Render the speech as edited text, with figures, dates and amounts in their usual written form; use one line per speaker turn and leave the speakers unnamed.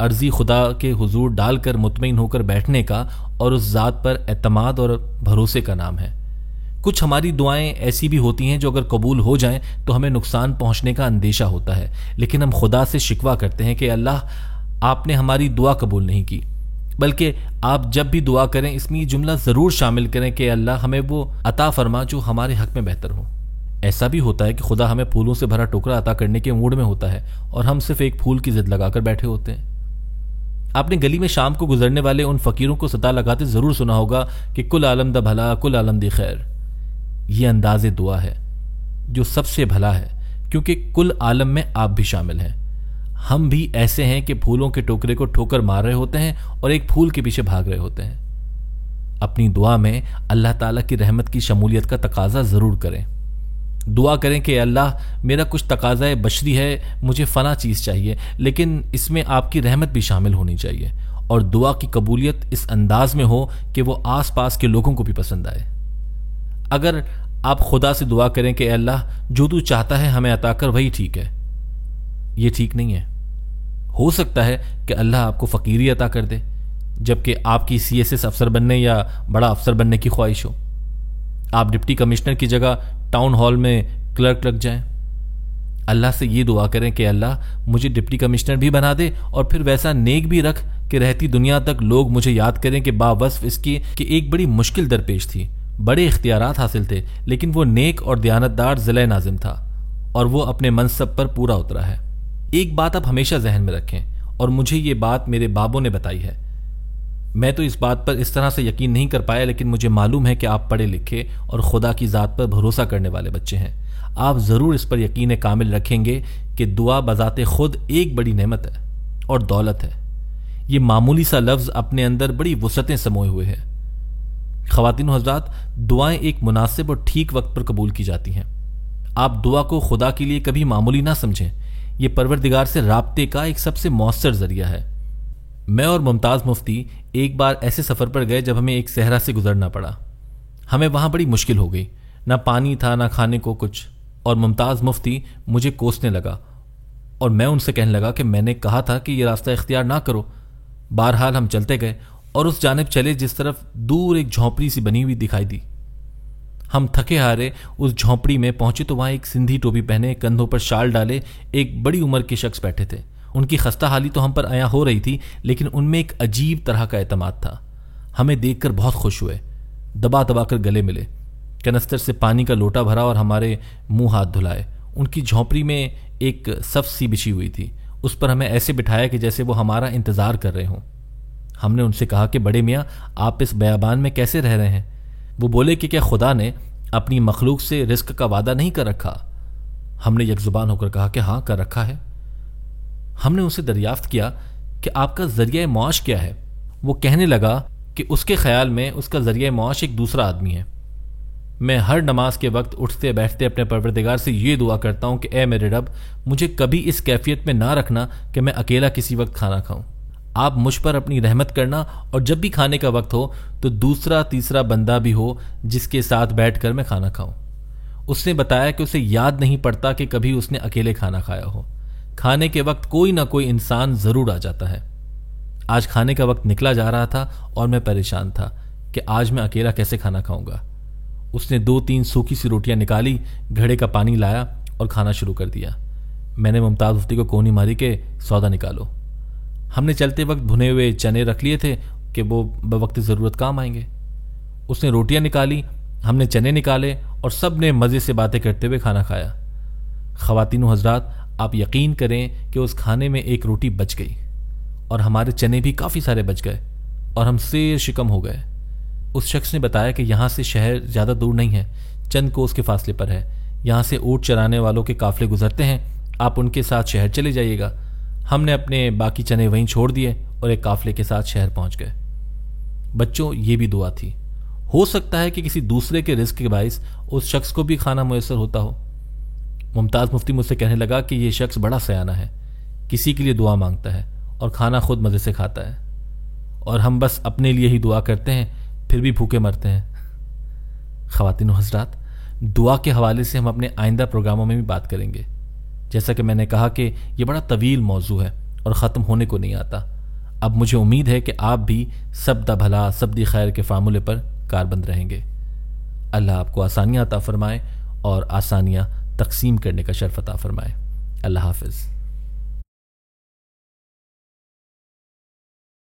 عرضی خدا کے حضور ڈال کر مطمئن ہو کر بیٹھنے کا اور اس ذات پر اعتماد اور بھروسے کا نام ہے۔ کچھ ہماری دعائیں ایسی بھی ہوتی ہیں جو اگر قبول ہو جائیں تو ہمیں نقصان پہنچنے کا اندیشہ ہوتا ہے، لیکن ہم خدا سے شکوہ کرتے ہیں کہ اللہ آپ نے ہماری دعا قبول نہیں کی، بلکہ آپ جب بھی دعا کریں اس میں یہ جملہ ضرور شامل کریں کہ اللہ ہمیں وہ عطا فرما جو ہمارے حق میں بہتر ہو۔ ایسا بھی ہوتا ہے کہ خدا ہمیں پھولوں سے بھرا ٹوکرا عطا کرنے کے موڈ میں ہوتا ہے اور ہم صرف ایک پھول کی ضد لگا کر بیٹھے ہوتے ہیں۔ آپ نے گلی میں شام کو گزرنے والے ان فقیروں کو صدا لگاتے ضرور سنا ہوگا کہ کل عالم دا بھلا، کل عالم دی خیر۔ یہ انداز دعا ہے جو سب سے بھلا ہے، کیونکہ کل عالم میں آپ بھی شامل ہیں۔ ہم بھی ایسے ہیں کہ پھولوں کے ٹوکرے کو ٹھوکر مار رہے ہوتے ہیں اور ایک پھول کے پیچھے بھاگ رہے ہوتے ہیں۔ اپنی دعا میں اللہ تعالیٰ کی رحمت کی شمولیت کا تقاضا ضرور کریں۔ دعا کریں کہ اللہ میرا کچھ تقاضا بشری ہے، مجھے فلاں چیز چاہیے، لیکن اس میں آپ کی رحمت بھی شامل ہونی چاہیے، اور دعا کی قبولیت اس انداز میں ہو کہ وہ آس پاس کے لوگوں کو بھی پسند آئے۔ اگر آپ خدا سے دعا کریں کہ اے اللہ جو تو چاہتا ہے ہمیں عطا کر، وہی ٹھیک ہے، یہ ٹھیک نہیں ہے۔ ہو سکتا ہے کہ اللہ آپ کو فقیری عطا کر دے، جبکہ آپ کی CSS افسر بننے یا بڑا افسر بننے کی خواہش ہو۔ آپ ڈپٹی کمشنر کی جگہ ٹاؤن ہال میں کلرک لگ جائیں۔ اللہ سے یہ دعا کریں کہ اللہ مجھے ڈپٹی کمشنر بھی بنا دے، اور پھر ویسا نیک بھی رکھ کہ رہتی دنیا تک لوگ مجھے یاد کریں کہ باوصف اس کی کہ ایک بڑی مشکل درپیش تھی، بڑے اختیارات حاصل تھے، لیکن وہ نیک اور دیانتدار ضلع ناظم تھا اور وہ اپنے منصب پر پورا اترا ہے۔ ایک بات آپ ہمیشہ ذہن میں رکھیں، اور مجھے یہ بات میرے بابوں نے بتائی ہے۔ میں تو اس بات پر اس طرح سے یقین نہیں کر پایا، لیکن مجھے معلوم ہے کہ آپ پڑھے لکھے اور خدا کی ذات پر بھروسہ کرنے والے بچے ہیں۔ آپ ضرور اس پر یقین کامل رکھیں گے کہ دعا بذات خود ایک بڑی نعمت ہے اور دولت ہے۔ یہ معمولی سا لفظ اپنے اندر بڑی وسعتیں سموئے ہوئے ہے۔ خواتین و حضرات، دعائیں ایک مناسب اور ٹھیک وقت پر قبول کی جاتی ہیں۔ آپ دعا کو خدا کے لیے کبھی معمولی نہ سمجھیں، یہ پروردگار سے رابطے کا ایک سب سے مؤثر ذریعہ ہے۔ میں اور ممتاز مفتی ایک بار ایسے سفر پر گئے جب ہمیں ایک صحرا سے گزرنا پڑا۔ ہمیں وہاں بڑی مشکل ہو گئی، نہ پانی تھا نہ کھانے کو کچھ، اور ممتاز مفتی مجھے کوسنے لگا اور میں ان سے کہنے لگا کہ میں نے کہا تھا کہ یہ راستہ اختیار نہ کرو۔ بہرحال ہم چلتے گئے اور اس جانب چلے جس طرف دور ایک جھونپڑی سی بنی ہوئی دکھائی دی۔ ہم تھکے ہارے اس جھونپڑی میں پہنچے تو وہاں ایک سندھی ٹوپی پہنے، کندھوں پر شال ڈالے ایک بڑی عمر کے شخص بیٹھے تھے۔ ان کی خستہ حالی تو ہم پر عیاں ہو رہی تھی، لیکن ان میں ایک عجیب طرح کا اعتماد تھا۔ ہمیں دیکھ کر بہت خوش ہوئے، دبا دبا کر گلے ملے، کنستر سے پانی کا لوٹا بھرا اور ہمارے منہ ہاتھ دھلائے۔ ان کی جھونپڑی میں ایک صف سی بچھی ہوئی تھی، اس پر ہمیں ایسے بٹھایا کہ جیسے وہ ہمارا انتظار کر رہے ہوں۔ ہم نے ان سے کہا کہ بڑے میاں آپ اس بیابان میں کیسے رہ رہے ہیں؟ وہ بولے کہ کیا خدا نے اپنی مخلوق سے رزق کا وعدہ نہیں کر رکھا؟ ہم نے یک زبان ہو کر کہا کہ ہاں کر رکھا ہے۔ ہم نے ان سے دریافت کیا کہ آپ کا ذریعہ معاش کیا ہے؟ وہ کہنے لگا کہ اس کے خیال میں اس کا ذریعہ معاش ایک دوسرا آدمی ہے۔ میں ہر نماز کے وقت اٹھتے بیٹھتے اپنے پروردگار سے یہ دعا کرتا ہوں کہ اے میرے رب، مجھے کبھی اس کیفیت میں نہ رکھنا کہ میں اکیلا کسی وقت کھانا کھاؤں۔ آپ مجھ پر اپنی رحمت کرنا، اور جب بھی کھانے کا وقت ہو تو دوسرا تیسرا بندہ بھی ہو جس کے ساتھ بیٹھ کر میں کھانا کھاؤں۔ اس نے بتایا کہ اسے یاد نہیں پڑتا کہ کبھی اس نے اکیلے کھانا کھایا ہو۔ کھانے کے وقت کوئی نہ کوئی انسان ضرور آ جاتا ہے۔ آج کھانے کا وقت نکلا جا رہا تھا اور میں پریشان تھا کہ آج میں اکیلا کیسے کھانا کھاؤں گا۔ اس نے 2-3 سوکھی سی روٹیاں نکالی، گھڑے کا پانی لایا اور کھانا شروع کر دیا۔ میں نے ممتاز مفتی کو کونی ماری کہ سودا نکالو۔ ہم نے چلتے وقت بھنے ہوئے چنے رکھ لیے تھے کہ وہ بوقت ضرورت کام آئیں گے۔ اس نے روٹیاں نکالی، ہم نے چنے نکالے اور سب نے مزے سے باتیں کرتے ہوئے کھانا کھایا۔ خواتین و حضرات، آپ یقین کریں کہ اس کھانے میں ایک روٹی بچ گئی اور ہمارے چنے بھی کافی سارے بچ گئے اور ہم سیر شکم ہو گئے۔ اس شخص نے بتایا کہ یہاں سے شہر زیادہ دور نہیں ہے، چند کوس کے فاصلے پر ہے۔ یہاں سے اونٹ چرانے والوں کے قافلے گزرتے ہیں، آپ ان کے ساتھ شہر چلے جائیے گا۔ ہم نے اپنے باقی چنے وہیں چھوڑ دیے اور ایک قافلے کے ساتھ شہر پہنچ گئے۔ بچوں، یہ بھی دعا تھی۔ ہو سکتا ہے کہ کسی دوسرے کے رزق کے باعث اس شخص کو بھی کھانا میسر ہوتا ہو۔ ممتاز مفتی مجھ سے کہنے لگا کہ یہ شخص بڑا سیانہ ہے، کسی کے لیے دعا مانگتا ہے اور کھانا خود مزے سے کھاتا ہے، اور ہم بس اپنے لیے ہی دعا کرتے ہیں، پھر بھی بھوکے مرتے ہیں۔ خواتین و حضرات، دعا کے حوالے سے ہم اپنے آئندہ پروگراموں میں بھی بات کریں گے۔ جیسا کہ میں نے کہا کہ یہ بڑا طویل موضوع ہے اور ختم ہونے کو نہیں آتا۔ اب مجھے امید ہے کہ آپ بھی سب دا بھلا سب دی خیر کے فارمولے پر کاربند رہیں گے۔ اللہ آپ کو آسانیاں عطا فرمائے اور آسانیاں تقسیم کرنے کا شرف عطا فرمائے۔ اللہ حافظ۔